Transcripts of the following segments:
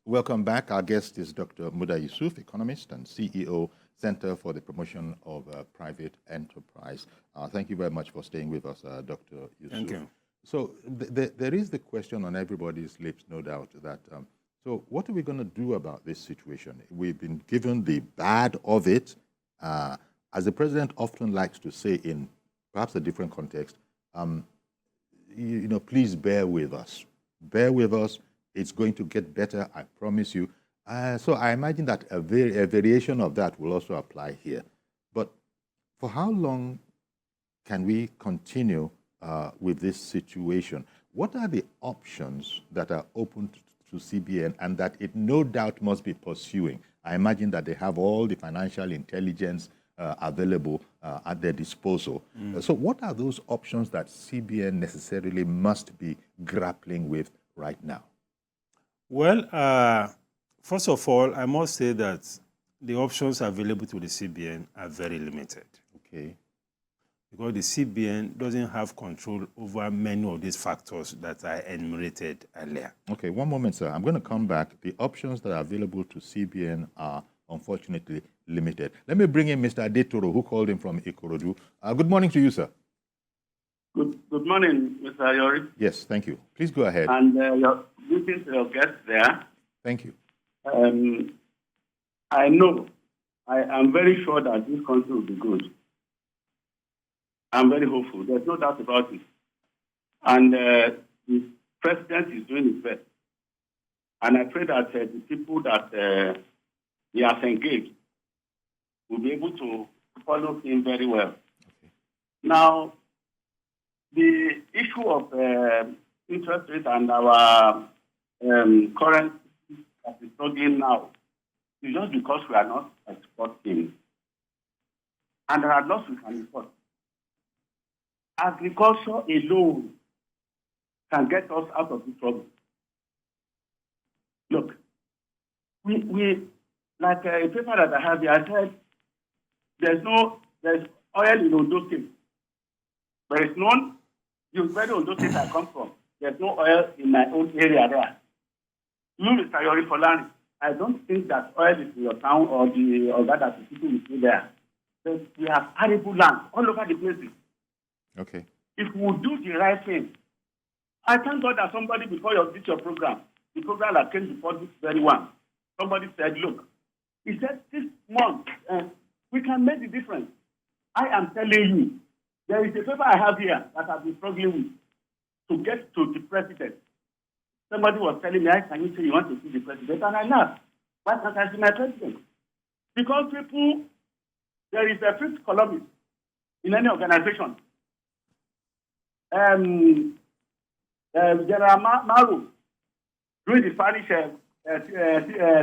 Welcome back. Our guest is Dr. Muda Yusuf, economist and CEO, Center for the Promotion of Private Enterprise. Thank you very much for staying with us, Dr. Yusuf. Thank you. So there is the question on everybody's lips, no doubt, that so what are we going to do about this situation? We've been given the bad of it. As the president often likes to say in perhaps a different context, please bear with us. Bear with us. It's going to get better, I promise you. So I imagine that a variation of that will also apply here. But for how long can we continue with this situation? What are the options that are open to CBN and that it no doubt must be pursuing? I imagine that they have all the financial intelligence available at their disposal. So what are those options that CBN necessarily must be grappling with right now? Well, first of all, I must say that the options available to the CBN are very limited. Okay. Because the CBN doesn't have control over many of these factors that I enumerated earlier. Okay, one moment, sir. I'm going to come back. The options that are available to CBN are unfortunately limited. Let me bring in Mr. Adetoro, who called in from Ikorodu. Good morning to you, sir. Good morning, Mr. Ayori. Yes, thank you. Please go ahead. And your greetings to your guests there. Thank you. I know, I am very sure that this country will be good. I'm very hopeful. There's no doubt about it. And the president is doing his best. And I pray that the people that he has engaged will be able to follow him very well. Okay. Now, the issue of interest rate and our currency that is struggling now is just because we are not exporting. And there are lots we can import. Agriculture alone can get us out of the trouble. Look, we like a paper that I have here, I said there's oil in Ondo State. There is none. You very Ondo State I come from. There's no oil in my own area there. You, Mr. Yori Folani, I don't think that oil is in your town or that the people will see there. But we have arable land all over the places. Okay. If we do the right thing, I thank God that somebody before you did your program, the program that came before this very one, somebody said, look, he said 6 months, we can make the difference. I am telling you, there is a paper I have here that I've been struggling with to get to the president. Somebody was telling me, can you say you want to see the president? And I laughed. Why can't I see my president? Because people, there is a fifth columnist in any organization. General Maru, during the Spanish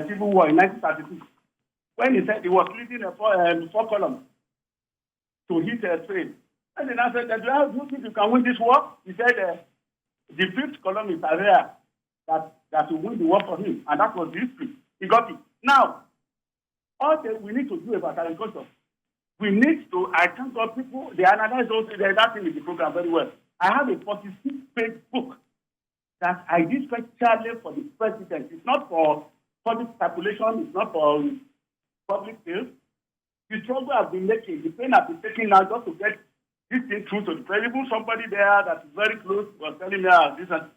Civil War in 1936, when he said he was leading four columns to hit a train. And then I said, do you think you can win this war? He said, the fifth columnist are there that will win the war for him. And that was the history. He got it. Now, all that we need to do about agriculture, we need to, I thank God people, they analyze those, that thing in the program very well. I have a 46-page book that I did specially for the president. It's not for public speculation, it's not for public sales. The struggle I've been making, the pain I've been taking now just to get this thing through to the president. Somebody there that is very close was telling me this and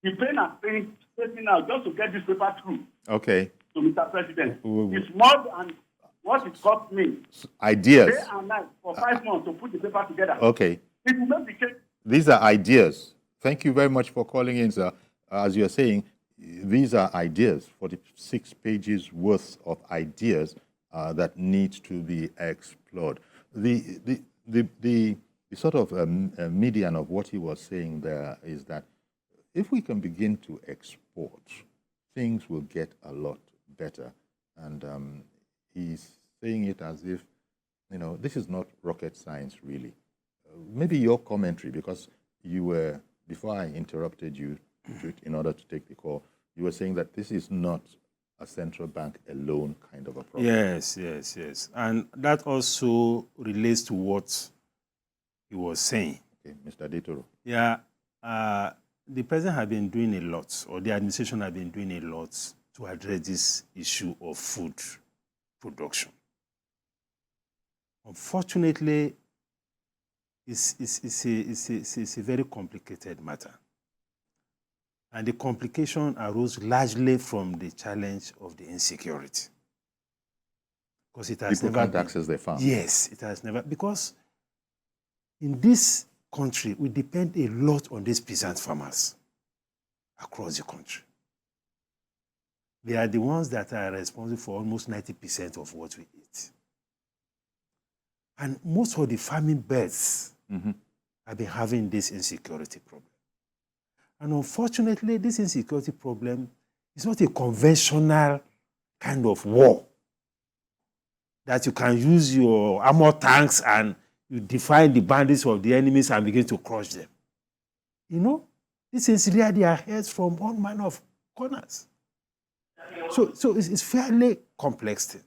the pain I've been taking now just to get this paper through. Okay. To Mr. President. It's more than what it cost me. Ideas. Day and night for 5 months to put the paper together. Okay. It will not be changed. These are ideas. Thank you very much for calling in, sir. As you're saying, these are ideas, 46 pages worth of ideas that need to be explored. The sort of median of what he was saying there is that if we can begin to export, things will get a lot better. And he's saying it as if, this is not rocket science, really. Maybe your commentary, because you were, before I interrupted you in order to take the call, you were saying that this is not a central bank alone kind of a problem. Yes. And that also relates to what he was saying. Okay, Mr. Adetoro. Yeah, the president has been doing a lot, or the administration has been doing a lot to address this issue of food production. Unfortunately, it's a very complicated matter. And the complication arose largely from the challenge of the insecurity. Because it has People never can't access their farm. Yes, it has never. Because in this country, we depend a lot on these peasant farmers across the country. They are the ones that are responsible for almost 90% of what we eat. And most of the farming birds have been having this insecurity problem. And unfortunately, this insecurity problem is not a conventional kind of war that you can use your armor tanks and you define the boundaries of the enemies and begin to crush them. You know, this is really their heads from all manner of corners. So it's fairly complex thing.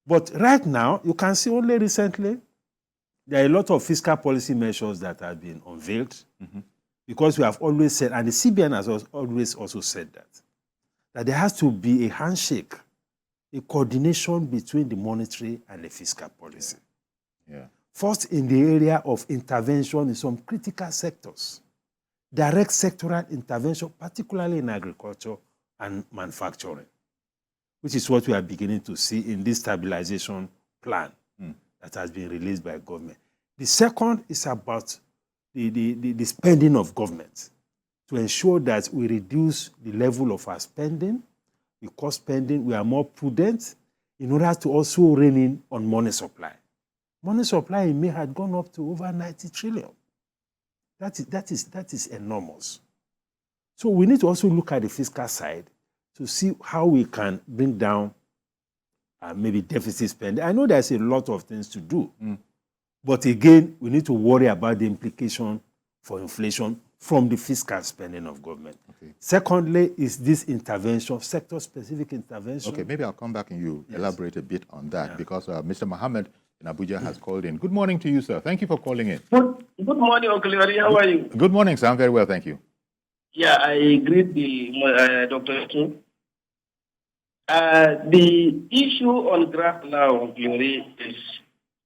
But right now, you can see only recently, there are a lot of fiscal policy measures that have been unveiled because we have always said, and the CBN has always also said that there has to be a handshake, a coordination between the monetary and the fiscal policy. Yeah. First, in the area of intervention in some critical sectors, direct sectoral intervention, particularly in agriculture and manufacturing, which is what we are beginning to see in this stabilization plan that has been released by government. The second is about the spending of government to ensure that we reduce the level of our spending, we cut spending, we are more prudent in order to also rein in on money supply. Money supply in May had gone up to over 90 trillion. That is enormous. So we need to also look at the fiscal side to see how we can bring down maybe deficit spending. I know there's a lot of things to do, but again, we need to worry about the implication for inflation from the fiscal spending of government. Okay. Secondly, is this intervention, sector-specific intervention. Okay, maybe I'll come back and you elaborate a bit on that because Mr. Mohammed in Abuja has called in. Good morning to you, sir. Thank you for calling in. Good morning, Uncle Larry. How are you? Good morning, sir. I'm very well, thank you. Yeah, I greet the Dr. King. The issue on ground now, Uncle Larry, is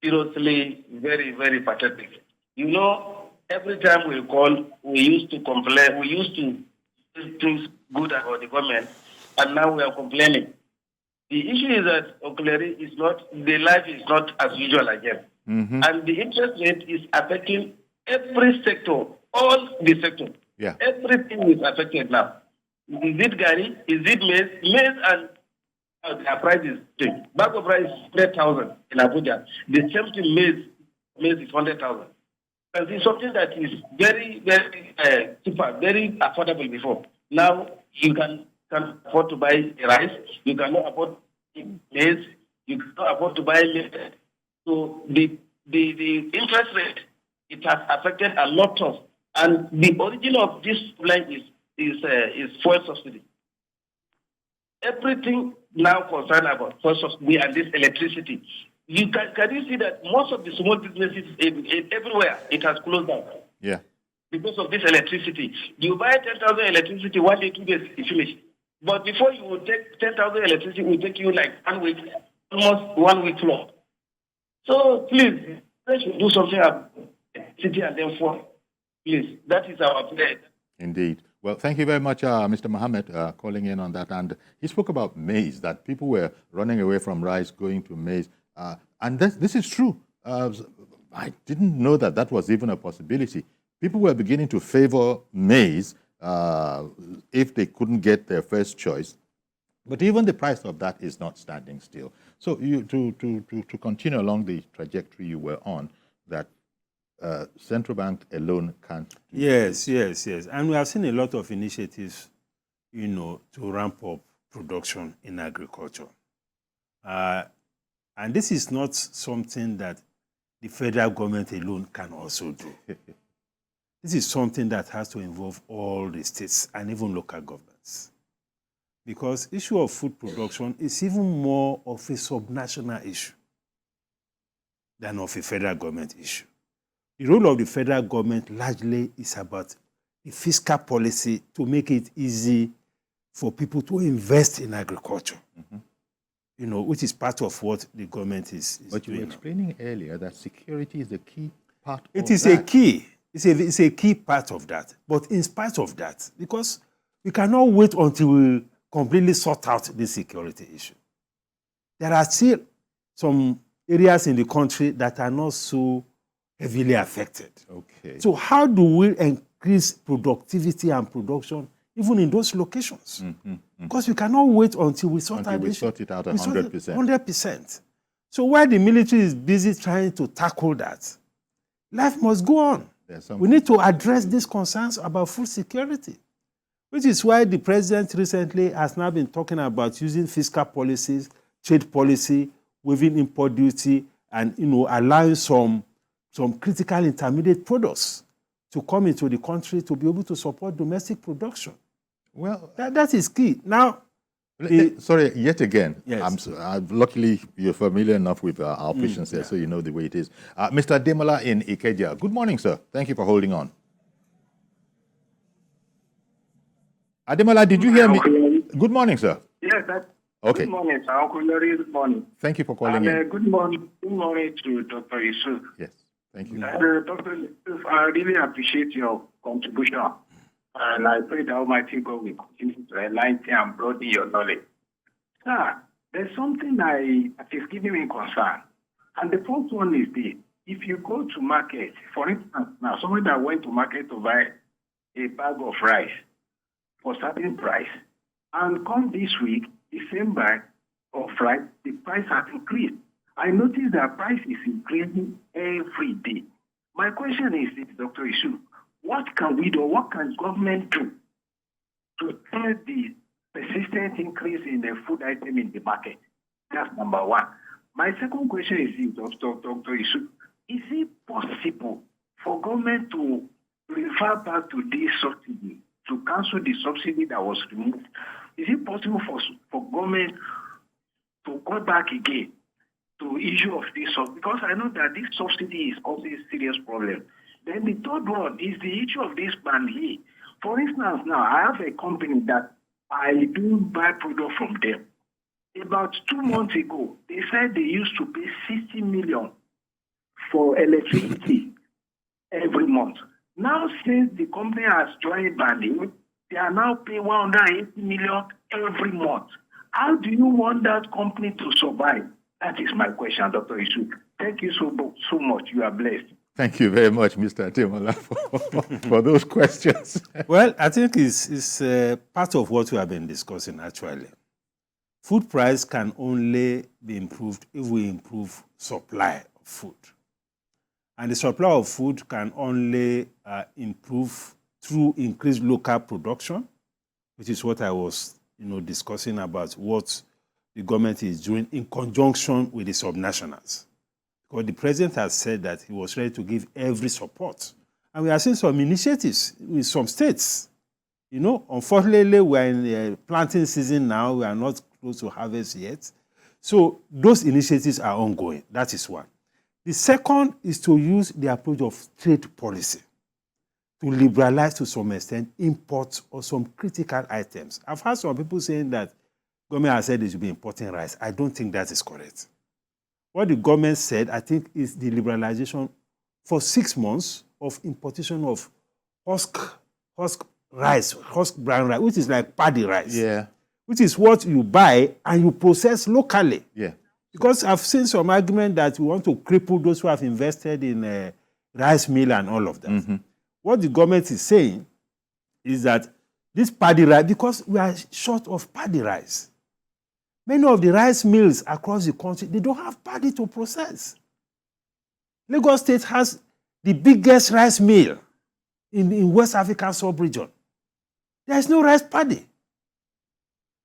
seriously very, very pathetic. You know, every time we call, we used to complain. We used to do things good about the government, and now we are complaining. The issue is that Uncle Larry, is not, the life is not as usual again. And the interest rate is affecting every sector, all the sectors. Yeah. Everything is affected now. Is it Gary? Is it maize? Maize and their price is cheap. Bag of rice is 100,000 in Abuja. The same thing maize is 100,000. And it's something that is very, very cheaper, very affordable before. Now you can afford to buy rice. You cannot afford maize. You cannot afford to buy maize. So the interest rate, it has affected a lot of, and the origin of this line is fuel subsidy. Everything now concerned about fuel subsidy and this electricity. Can you see that most of the small businesses everywhere, it has closed down? Yeah. Because of this electricity. You buy 10,000 electricity 1 day, 2 days, it's finished. But before you will take 10,000 electricity, it will take you like 1 week, almost 1 week long. So please, let's do something about city and then for. Please, that is our prayer. Indeed. Well, thank you very much, Mr. Mohammed, calling in on that. And he spoke about maize, that people were running away from rice, going to maize. And this is true. I didn't know that was even a possibility. People were beginning to favor maize if they couldn't get their first choice. But even the price of that is not standing still. So to continue along the trajectory you were on, that central bank alone can't do Yes. And we have seen a lot of initiatives, to ramp up production in agriculture. And this is not something that the federal government alone can also do. This is something that has to involve all the states and even local governments. Because issue of food production is even more of a subnational issue than of a federal government issue. The role of the federal government largely is about the fiscal policy to make it easy for people to invest in agriculture, you know, which is part of what the government is But you were doing now. explaining earlier that security is the key part It of is that. a key. It's a key part of that. But in spite of that, because we cannot wait until we completely sort out this security issue, there are still some areas in the country that are not so heavily affected. Okay. So how do we increase productivity and production even in those locations? Because we cannot wait until we sort Until out we the issue. sort it out We sort it 100%. 100%. So while the military is busy trying to tackle that, life must go on. There's some- We need to address these concerns about food security, which is why the president recently has now been talking about using fiscal policies, trade policy, waiving import duty, and allowing some critical intermediate products to come into the country to be able to support domestic production. Well, That is key. Now, sorry, yet again, Yes. luckily you're familiar enough with our patients here, so you know the way it is. Mr. Demola in Ikeja, good morning, sir. Thank you for holding on. Ademola, did you hear me? Good morning, sir. Yes, Okay. Good morning, sir. Uncle Larry, good morning. Thank you for calling And in. good morning to Dr. Yusuf. Yes, thank you. Dr. Yusuf, I really appreciate your contribution. And I pray the Almighty God will continue to enlighten and broaden your knowledge. Sir, there's something that is giving me concern. And the first one is this. If you go to market, for instance, now somebody that went to market to buy a bag of rice for certain price, and come this week, the same bag of rice, the price has increased. I notice that price is increasing every day. My question is this, Dr. Yusuf, what can we do? What can government do to tell the persistent increase in the food item in the market? That's number one. My second question is this, Dr. Yusuf, is it possible for government to refer back to this subsidy, to cancel the subsidy that was removed? Is it possible for government to go back again to issue of this subsidy? Because I know that this subsidy is causing a serious problem. Then the third one is the issue of this ban here. For instance, now I have a company that I do buy product from them. About 2 months ago, they said they used to pay 60 million for electricity every month. Now, since the company has joined banding, they are now paying 180 million every month. How do you want that company to survive? That is my question, Dr. Yusuf. Thank you so much. You are blessed. Thank you very much, Mr. Demola, for those questions. well, I think it's part of what we have been discussing actually. Food price can only be improved if we improve supply of food. And the supply of food can only improve through increased local production, which is what I was discussing about what the government is doing in conjunction with the subnationals. Because the president has said that he was ready to give every support. And we are seeing some initiatives in some states. Unfortunately, we are in the planting season now. We are not close to harvest yet. So those initiatives are ongoing. That is one. The second is to use the approach of trade policy to liberalize to some extent imports of some critical items. I've heard some people saying that government has said they should be importing rice. I don't think that is correct. What the government said, I think, is the liberalization for 6 months of importation of husk rice, husk brown rice, which is like paddy rice. Yeah. Which is what you buy and you process locally. Yeah. Because I've seen some argument that we want to cripple those who have invested in rice mill and all of that. Mm-hmm. What the government is saying is that this paddy rice, because we are short of paddy rice, many of the rice mills across the country, they don't have paddy to process. Lagos State has the biggest rice mill in West African sub-region. There is no rice paddy.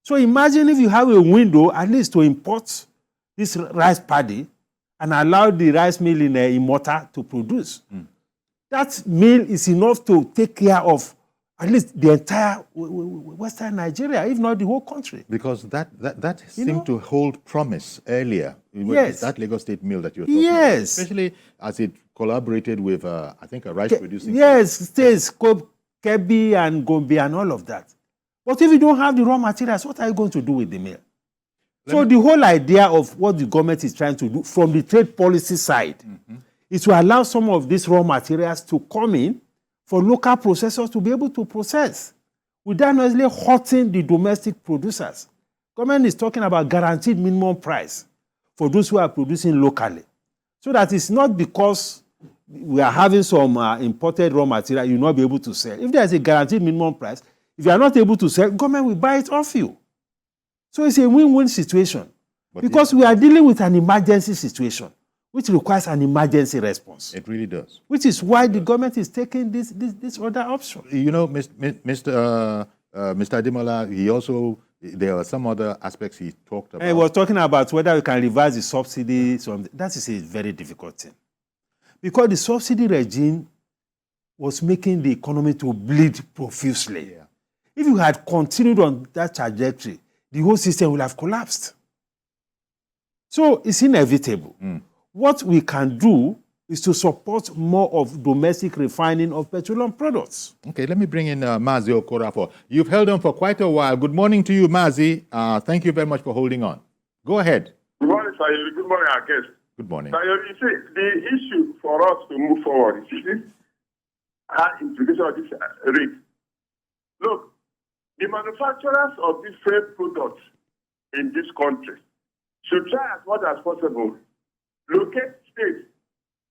So imagine if you have a window at least to import this rice paddy and allow the rice mill in Imota to produce. That mill is enough to take care of at least the entire Western Nigeria, if not the whole country. Because that seemed to hold promise earlier. Yes. That Lagos State mill that you're talking about. Yes. Especially as it collaborated with, I think, a rice producing. Yes, states, Kebbi and Gombe and all of that. But if you don't have the raw materials, what are you going to do with the mill? So the whole idea of what the government is trying to do from the trade policy side is to allow some of these raw materials to come in for local processors to be able to process without necessarily hurting the domestic producers. Government is talking about guaranteed minimum price for those who are producing locally. So that it's not because we are having some imported raw material, you'll not be able to sell. If there's a guaranteed minimum price, if you are not able to sell, government will buy it off you. So it's a win-win situation. Because we are dealing with an emergency situation, which requires an emergency response. It really does. Which is why the government is taking this other option. You know, Mr. Ademola, there are some other aspects he talked about. He was talking about whether we can reverse the subsidy. That is a very difficult thing. Because the subsidy regime was making the economy to bleed profusely. Yeah. If you had continued on that trajectory, the whole system would have collapsed. So it's inevitable. What we can do is to support more of domestic refining of petroleum products. Okay, let me bring in Mazi Okorafor. You've held on for quite a while. Good morning to you, Mazi. Thank you very much for holding on. Go ahead. Good morning, Sayori. Good morning, our guest. Good morning. Sayori, you see, the issue for us to move forward is this implication of this rate. Look, the manufacturers of different products in this country should try as much as possible locate states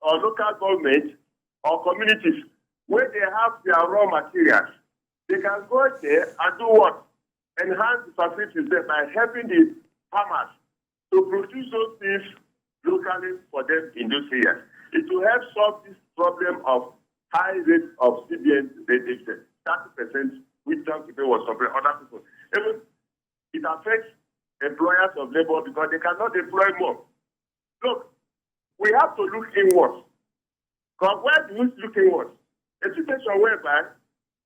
or local government or communities where they have their raw materials. They can go there and do what? Enhance the facilities there by helping the farmers to produce those things locally for them in those areas. It will help solve this problem of high rate of CBN rate interest, 30%, which some people was comparing other people. Even it affects employers of labor because they cannot employ more. Look, we have to look inwards. Because where do we look inwards? A situation whereby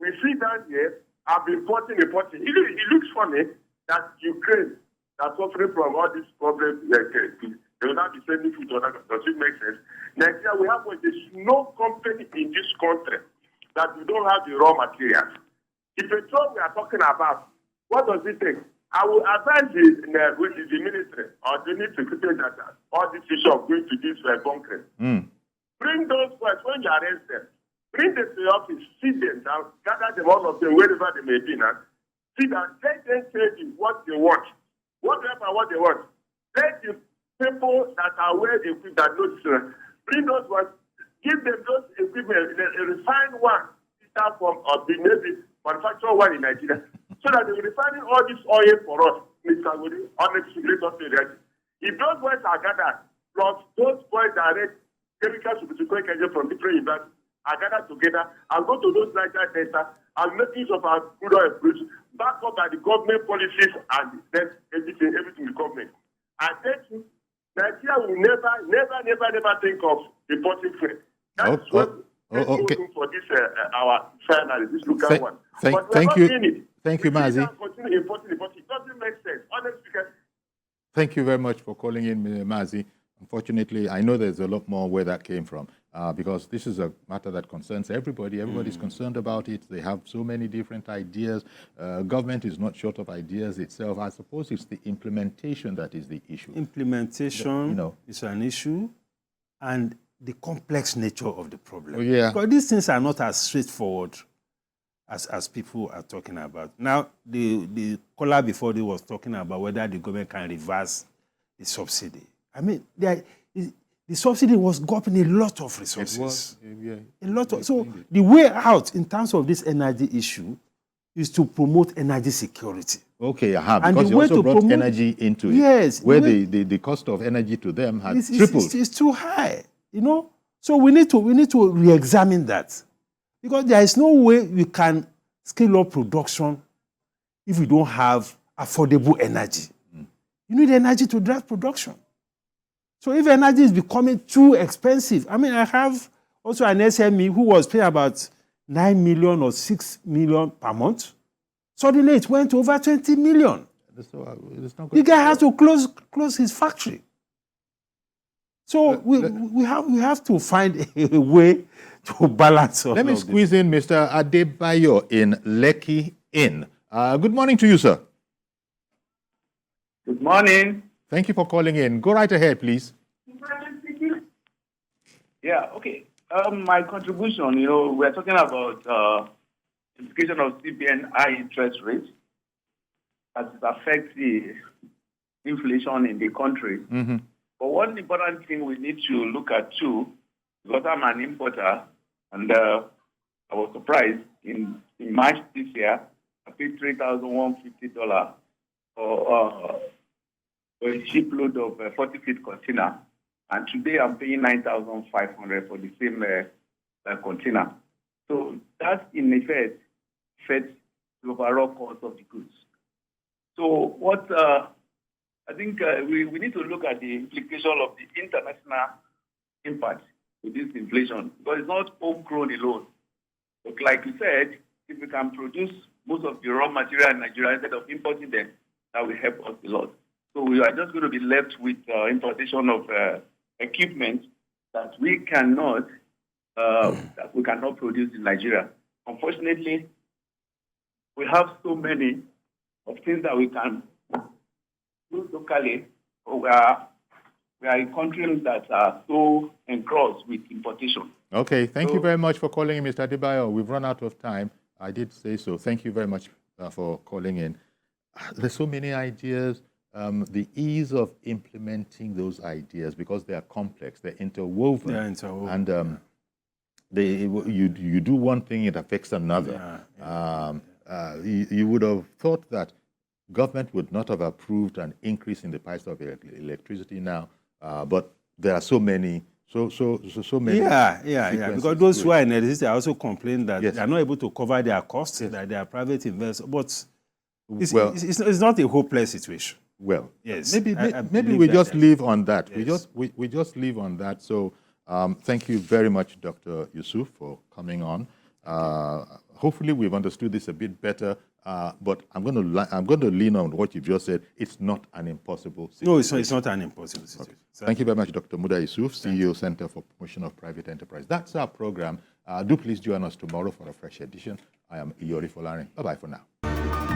we sit down here and be importing. It looks funny that Ukraine are suffering from all these problems. They will not be sending food to others. Does it make sense? Nigeria, we have there's no company in this country that we don't have the raw materials. The petrol we are talking about, what does it take? I will advise the ministry or the secretary that all this issue of going to this bunkering. Bring those boys when you arrest them. Bring them to the office, sit them down, gather them, all of them, wherever they may be now. Sit down, let them tell you what they want. Whatever what they want. Let the people that are aware the equipment that know this, bring those ones, give them those equipment, a refined one, from maybe manufacture one in Nigeria, so that they will refine all this oil for us, Mr. Woody, honestly, if those boys are gathered, plus those boys direct chemicals to be from different universities are gathered together and go to those Niger Delta and make use of our crude oil fruits, backed up by the government policies and then everything will government. I tell you, Nigeria will never think of importing freight. That's okay. For this our final, this local one. Thank you. Thank you, Mazi. Continue importing. It doesn't make sense. Honestly. Thank you very much for calling in, Mazi. Unfortunately, I know there's a lot more where that came from because this is a matter that concerns everybody. Everybody's concerned about it. They have so many different ideas. Government is not short of ideas itself. I suppose it's the implementation that is the issue. Implementation is an issue, and the complex nature of the problem. Yeah. Because these things are not as straightforward as people are talking about. Now, the caller before they was talking about whether the government can reverse the subsidy. I mean, the subsidy was gobbling a lot of resources. So the way out in terms of this energy issue is to promote energy security. Okay, because you also brought energy into it. Yes. Where the cost of energy to them has tripled. It's too high, So we need to re-examine that. Because there is no way we can scale up production if we don't have affordable energy. You need energy to drive production. So if energy is becoming too expensive, I mean, I have also an SME who was paying about 9 million or 6 million per month. Suddenly it went to over 20 million. The guy has to close his factory. So we have to find a way to balance. Let me squeeze in Mr. Adebayo in Lekki Inn. Good morning to you, sir. Good morning. Thank you for calling in. Go right ahead, please. Yeah, okay. My contribution, we're talking about implication of CBN high interest rates as it affects the inflation in the country. Mm-hmm. But one important thing we need to look at too, because I'm an importer, and I was surprised in March this year, I paid $3,150 for a shipload of 40-feet container, and today I'm paying $9,500 for the same container. So that in effect affects the overall cost of the goods. So what I think we need to look at the implication of the international impact with this inflation, because it's not homegrown alone. But like you said, if we can produce most of the raw material in Nigeria instead of importing them, that will help us a lot. So we are just going to be left with importation of equipment that we cannot produce in Nigeria. Unfortunately, we have so many of things that we can do locally. We are in countries that are so engrossed with importation. Okay, thank you very much for calling in, Mr. Adebayo. We've run out of time. I did say so. Thank you very much for calling in. There's so many ideas. The ease of implementing those ideas, because they are complex, they're interwoven. They're interwoven. And you do one thing, it affects another. You would have thought that government would not have approved an increase in the price of electricity now, but there are so many. So many. Yeah. Because those who are in electricity also complain that Yes. they are not able to cover their costs, that they are private investors. But it's not a hopeless situation. Well, yes. Maybe we just leave on that. Yes. We just leave on that. So thank you very much, Dr. Yusuf, for coming on. Hopefully we've understood this a bit better. But I'm going to lean on what you just said. It's not an impossible situation. No, it's not an impossible situation. Okay. Thank you very much, Dr. Muda Yusuf, CEO, Center for Promotion of Private Enterprise. That's our program. Do please join us tomorrow for a fresh edition. I am Iyori Folarin. Bye-bye for now.